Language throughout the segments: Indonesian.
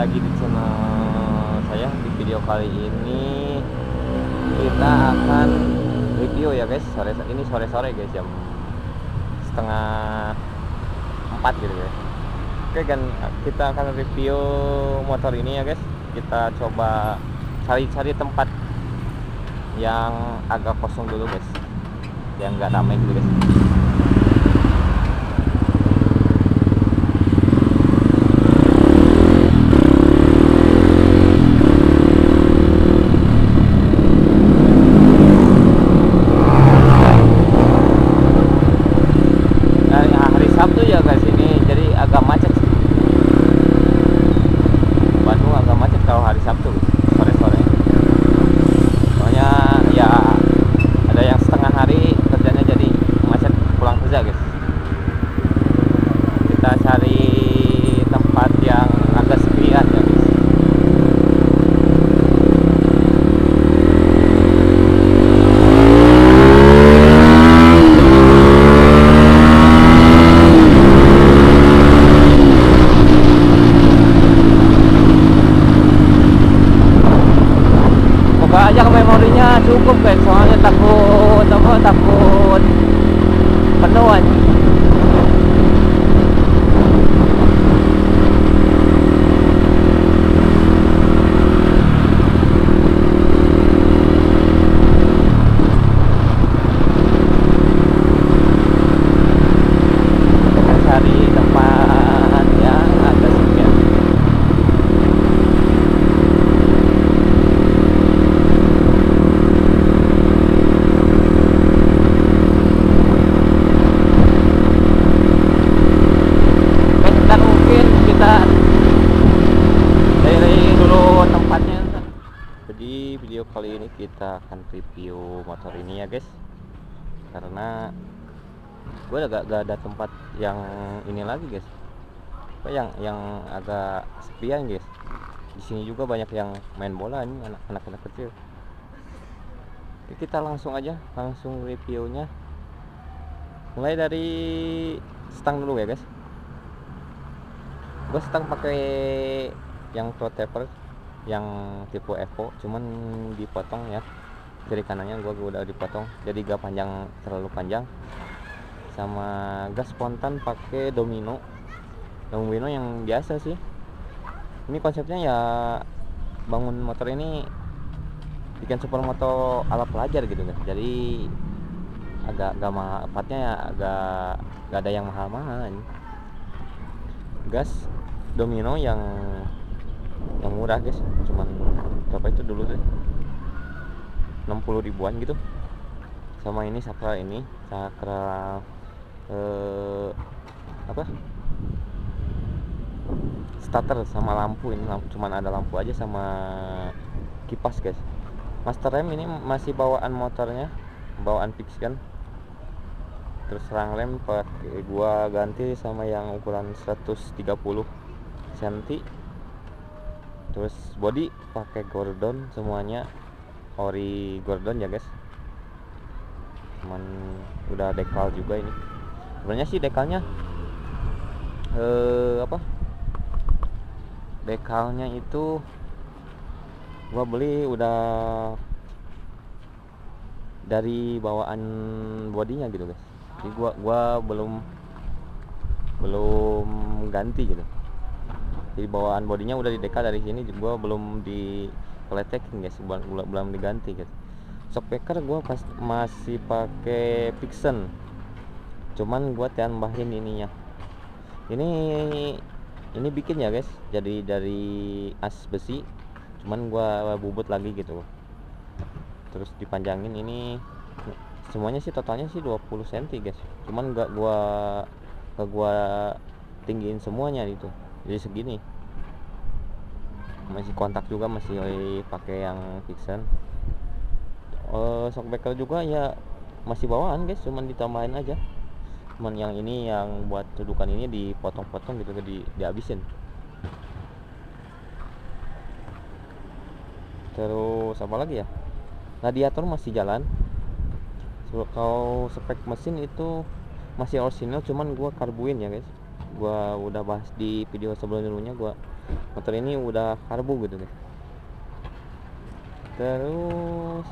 lagi di channel saya. Di video kali ini kita akan review ya guys. Sore-sore guys, jam setengah 4 gitu ya. Oke kan, kita akan review motor ini ya guys. Kita coba cari-cari tempat yang agak kosong dulu guys, yang nggak ramai gitu guys. Hari Sabtu ya guys, ini jadi agak macet. Bandung agak macet kalau hari Sabtu sore-sore. Soalnya ya ada yang setengah hari kerjanya, jadi macet pulang kerja guys. Kita cari tempat yang agak sepian ya guys. Moga aja memorinya cukup guys, soalnya takut penuh aja. Kita cari tempat yang agak sepian. Dan mungkin kita dari dulu tempatnya. Jadi video kali ini kita akan review motor ini ya guys, karena gue gak ada tempat yang ini lagi guys, apa yang agak sepian guys. Di sini juga banyak yang main bola, ini anak-anak kecil. Oke, kita langsung reviewnya, mulai dari stang dulu ya guys. Gue stang pakai yang pro taper yang tipe Evo, cuman dipotong ya, kiri kanannya gue udah dipotong jadi gak terlalu panjang. Sama gas spontan pakai Domino yang biasa sih. Ini konsepnya ya bangun motor ini bikin supermoto ala pelajar gitu kan, jadi agak gak mahal, partnya ya gak ada yang mahal-mahal. Gas Domino yang murah guys, cuman berapa itu dulu tuh, 60 ribuan gitu. Sama ini sakral apa, starter sama lampu. Ini cuman ada lampu aja sama kipas guys. Master rem ini masih bawaan motornya, bawaan fix kan. Terus rang rem pakai gua ganti sama yang ukuran 130 cm. Terus body pakai Gordon, semuanya ori Gordon ya guys. Cuman udah dekal juga ini. Sebenarnya sih dekalnya dekalnya itu gua beli udah dari bawaan bodinya gitu guys. Jadi gua belum ganti gitu. Jadi bawaan bodinya udah didekal dari sini, gua belum dipeletekin guys, belum diganti guys. Shockbreaker gua masih pakai Vixen, cuman gua tambahin ininya. Ini bikin ya guys, jadi dari as besi, cuman gua bubut lagi gitu. Terus dipanjangin ini, semuanya sih totalnya sih 20 cm guys, cuman gak gua tinggiin semuanya gitu, jadi segini. Masih kontak juga masih pakai yang Vixen. Shockbreaker juga ya masih bawaan guys, cuman ditambahin aja. Cuman yang ini yang buat dudukan ini dipotong-potong gitu, dihabisin. Terus apa lagi ya, radiator masih jalan. Kalau spek mesin itu masih orisinal, cuman gua karbuin ya guys. Gua udah bahas di video sebelumnya, gua motor ini udah karbu gitu guys. Terus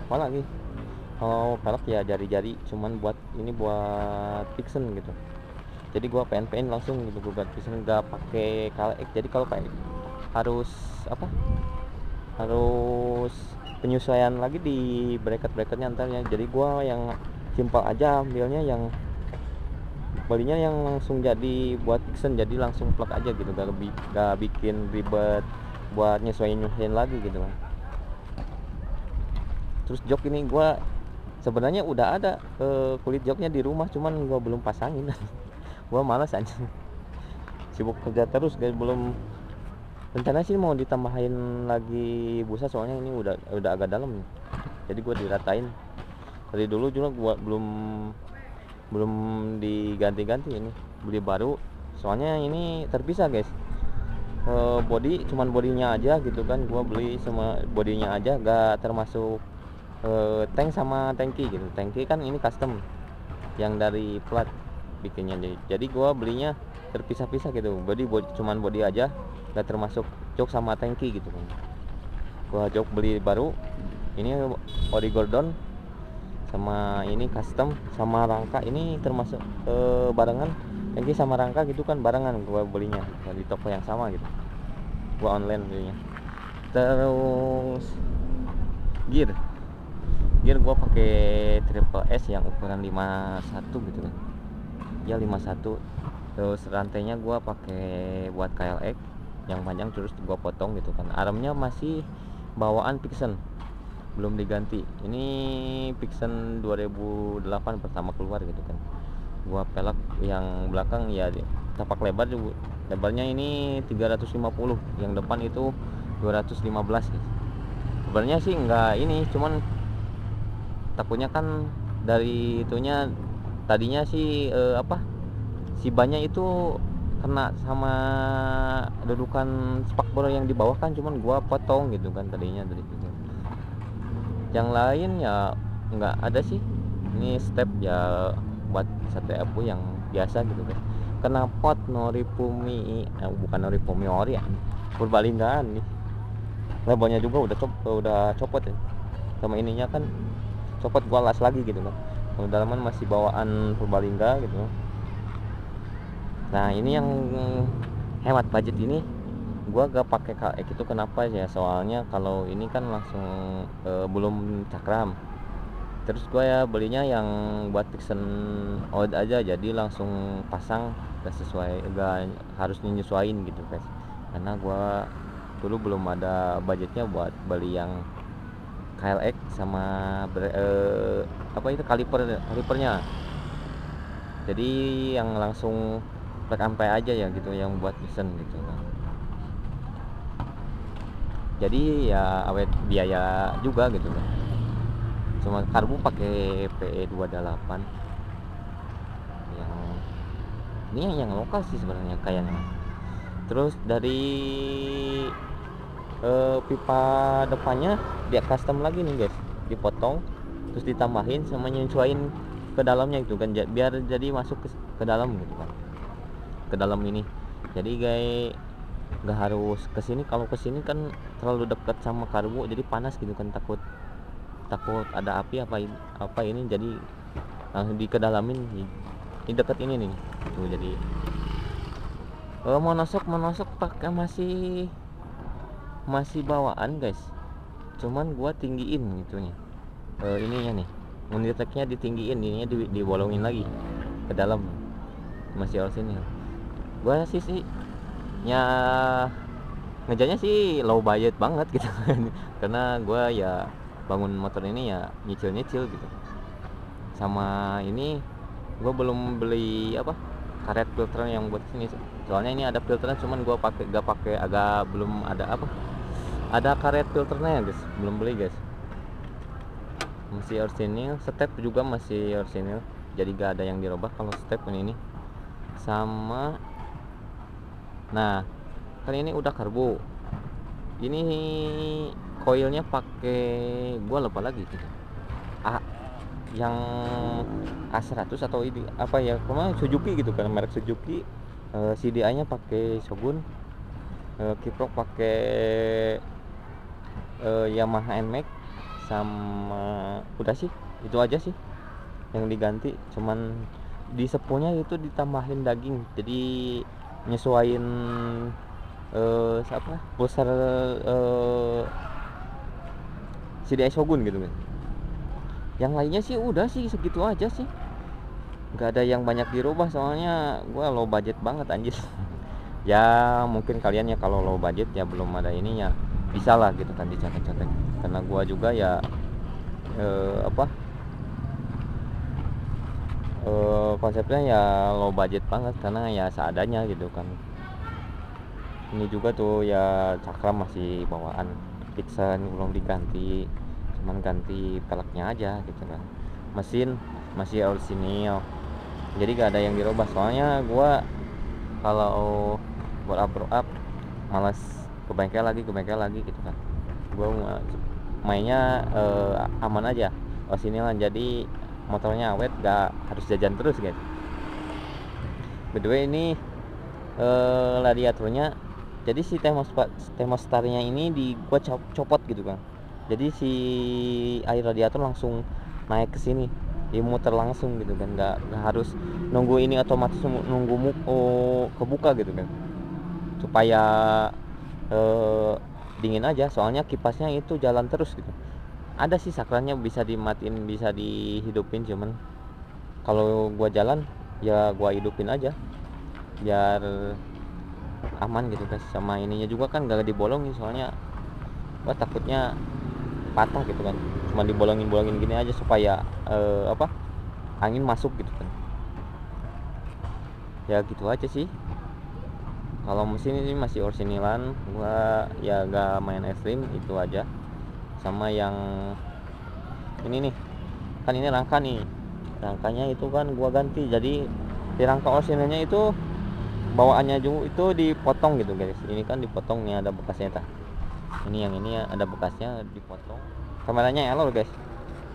apa lagi, kalau pelek ya jari-jari, cuman buat ini buat Vixen gitu. Jadi gua pengen langsung gitu gua buat Vixen, nggak pakai KLX. Jadi kalau kayak harus apa, harus penyesuaian lagi di bracket-bracketnya antarnya. Jadi gua yang simpel aja ambilnya, yang belinya yang langsung jadi buat Vixen, jadi langsung plug aja gitu, gak bikin ribet buat nyesuaiin lagi gitu kan. Terus jok ini gua sebenarnya udah ada kulit joknya di rumah, cuman gua belum pasangin. Gua malas aja, sibuk kerja terus guys. Belum, rencana sih mau ditambahin lagi busa, soalnya ini udah agak dalam nih. Jadi gua diratain dari dulu juga, gua belum diganti-ganti, ini beli baru. Soalnya ini terpisah guys, body cuman bodinya aja gitu kan. Gua beli sama bodinya aja, gak termasuk tank sama tangki gitu. Tangki kan ini custom yang dari plat bikinnya, jadi gua belinya terpisah-pisah gitu. Body cuman body aja, gak termasuk jok sama tangki gitu kan. Gua jok beli baru, ini Ori Gordon sama ini custom sama rangka, ini termasuk barengan. Tangki sama rangka gitu kan barengan, gua belinya dari toko yang sama gitu, gua online belinya. Terus gear gua pakai triple S yang ukuran 51 gitu kan ya, 51. Terus rantainya gua pakai buat KLX yang panjang, terus gua potong gitu kan. Armnya masih bawaan Vixen, belum diganti. Ini Vixen 2008 pertama keluar gitu kan. Gua pelek yang belakang ya tapak lebar juga, lebarnya ini 350, yang depan itu 215 guys. Sebenarnya sih enggak ini, cuman takutnya kan dari itunya, tadinya sih si bannya itu kena sama dudukan spakbor yang di bawah kan, cuman gua potong gitu kan tadinya dari situ. Yang lain ya nggak ada sih, ini step ya buat sate apu yang biasa gitu kan. Kena pot Norifumi, bukan Norifumi ori ya, Purbalinggaan nih. Lebarnya juga udah copot ya, sama ininya kan copot, gua las lagi gitu kan. Kalau dalaman masih bawaan Purbalingga gitu. Nah ini yang hemat budget ini, gua gak pakai KX itu. Kenapa ya, soalnya kalau ini kan langsung belum cakram. Terus gua ya belinya yang buat Vixen old aja, jadi langsung pasang, gak sesuai, gak harus nyesuaiin gitu guys. Karena gua dulu belum ada budgetnya buat beli yang KLX sama apa itu kalipernya. Jadi yang langsung plug ampe aja ya gitu, yang buat Vixen gitu kan. Jadi ya awet biaya juga gitu kan. Cuma karbu pakai PE28 yang ini yang lokal sih sebenarnya kayaknya. Terus dari pipa depannya dia custom lagi nih guys, dipotong terus ditambahin sama nyesuaiin ke dalamnya gitu kan, biar jadi masuk ke dalam gitu kan, ke dalam ini. Jadi guys nggak harus kesini, kalau kesini kan terlalu dekat sama karbu jadi panas gitu kan, takut ada api apa ini, jadi langsung dikedalamin ini dekat ini nih tuh. Jadi monosok pakai masih bawaan guys, cuman gua tinggiin gitunya, ininya nih uniteknya ditinggiin, ininya dibolongin lagi ke dalam, masih orisinil. Gua sih ya ngejarnya sih low budget banget gitu kan. Karena gua ya bangun motor ini ya nyicil gitu. Sama ini gua belum beli karet filter yang buat sini, soalnya ini ada filternya, cuman gua gak pakai, agak belum ada karet filternya guys, belum beli guys. Masih orisinil, step juga masih orisinil, jadi gak ada yang dirubah kalau step ini. Sama nah kan ini udah karbu, ini koilnya pakai, gua lupa lagi gitu, yang A100 atau ini kemana Suzuki gitu kan, merek Suzuki. CDI nya pakai Shogun. kiprok pakai Yamaha NMAX sama udah sih, itu aja sih yang diganti. Cuman di sepunya itu ditambahin daging, jadi nyesuaiin apa pulsar CDI Shogun gitu kan. Yang lainnya sih udah sih segitu aja sih, nggak ada yang banyak dirubah soalnya gua low budget banget anjir. Ya mungkin kalian ya kalau low budget ya belum ada ininya bisa lah gitu kan dicontek-contek, karena gua juga ya apa konsepnya ya low budget banget karena ya seadanya gitu kan. Ini juga tuh ya cakram masih bawaan Dixon, belum diganti, cuman ganti peleknya aja gitu kan. Mesin masih orisinil, jadi gak ada yang dirubah soalnya gua kalau buat up malas ke bengkel lagi gitu kan. Gua mainnya aman aja orsinilan, jadi motornya awet, gak harus jajan terus guys. By the way ini radiatornya, jadi si thermostatnya ini gua copot gitu kan, jadi si air radiator langsung naik ke sini, dimuter langsung gitu kan, nggak harus nunggu ini otomatis nunggu kebuka gitu kan, supaya dingin aja. Soalnya kipasnya itu jalan terus gitu. Ada sih saklarnya bisa dimatiin bisa dihidupin, cuman kalau gua jalan ya gua hidupin aja biar aman gitu guys. Sama ininya juga kan gak dibolongin soalnya gua takutnya patah gitu kan, cuma dibolongin gini aja supaya apa angin masuk gitu kan. Ya gitu aja sih. Kalau mesin ini masih orsinilan, gua ya gak main ekstrim, itu aja. Sama yang ini nih, kan ini rangka nih, rangkanya itu kan gua ganti, jadi di rangka orsinilnya itu bawaannya juga itu dipotong gitu guys. Ini kan dipotong nih, ada bekasnya tah. Ini yang ini ya ada bekasnya dipotong. Kameranya error guys.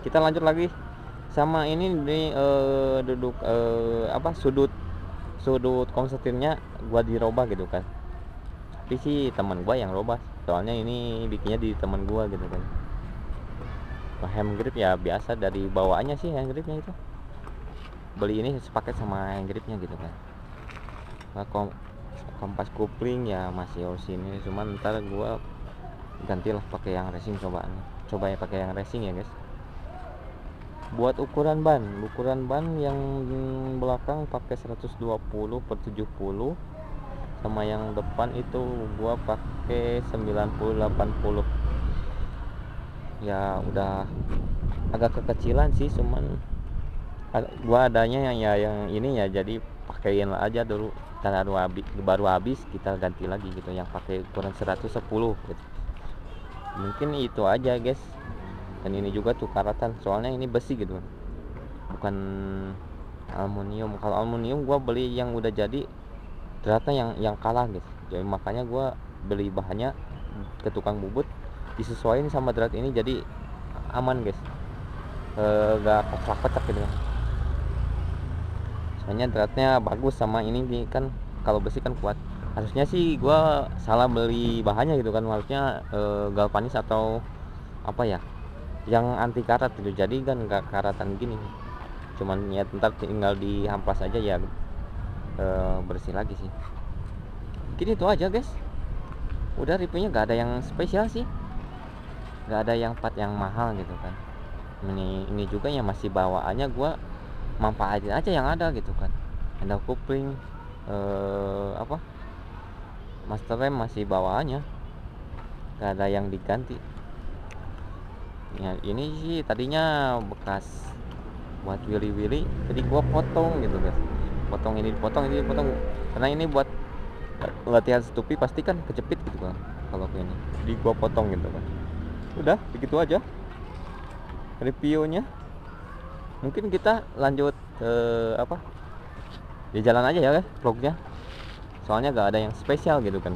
Kita lanjut lagi sama ini di duduk apa sudut konsetirnya gua dirobah gitu kan. Tapi sih teman gua yang robah, soalnya ini bikinnya di teman gua gitu kan. Hand grip ya biasa dari bawaannya sih, hand gripnya itu beli ini sepaket sama hand gripnya gitu kan. Nah, kompas kupling ya masih orisinil, cuman ntar gua gantilah pakai yang racing, coba ya pakai yang racing ya guys. Buat ukuran ban yang belakang pakai 120/70, sama yang depan itu gua pakai 90/80. Ya udah agak kekecilan sih, cuman gua adanya yang ini ya, jadi pakaiin aja dulu. Karena baru habis kita ganti lagi gitu yang pakai ukuran 110 gitu. Mungkin itu aja guys. Dan ini juga tuh karatan, soalnya ini besi gitu, bukan aluminium. Kalau aluminium gua beli yang udah jadi, ternyata yang kalah guys. Jadi makanya gua beli bahannya ke tukang bubut, disesuaikan sama drat ini, jadi aman guys, gak kocak-kocak gitu kan. Soalnya dratnya bagus, sama ini kan kalau besi kan kuat. Harusnya sih gua salah beli bahannya gitu kan, harusnya galvanis atau apa ya yang anti karat gitu, jadi kan nggak karatan gini. Cuman ya ntar tinggal dihamplas aja ya bersih lagi sih. Mungkin itu aja guys, udah reviewnya nggak ada yang spesial sih, nggak ada yang part yang mahal gitu kan. Ini juga yang masih bawaannya gua manfaatin aja yang ada gitu kan. Ada kupling apa master rem masih bawaannya, nggak ada yang diganti ya. Ini sih tadinya bekas buat wili-wili, jadi gua potong gitu guys, potong ini dipotong karena ini buat latihan stupi pasti kan kejepit gitu kan kalau ini, jadi gua potong gitu kan. Udah begitu aja reviewnya. Mungkin kita lanjut apa di jalan aja ya guys vlognya, soalnya gak ada yang spesial gitu kan.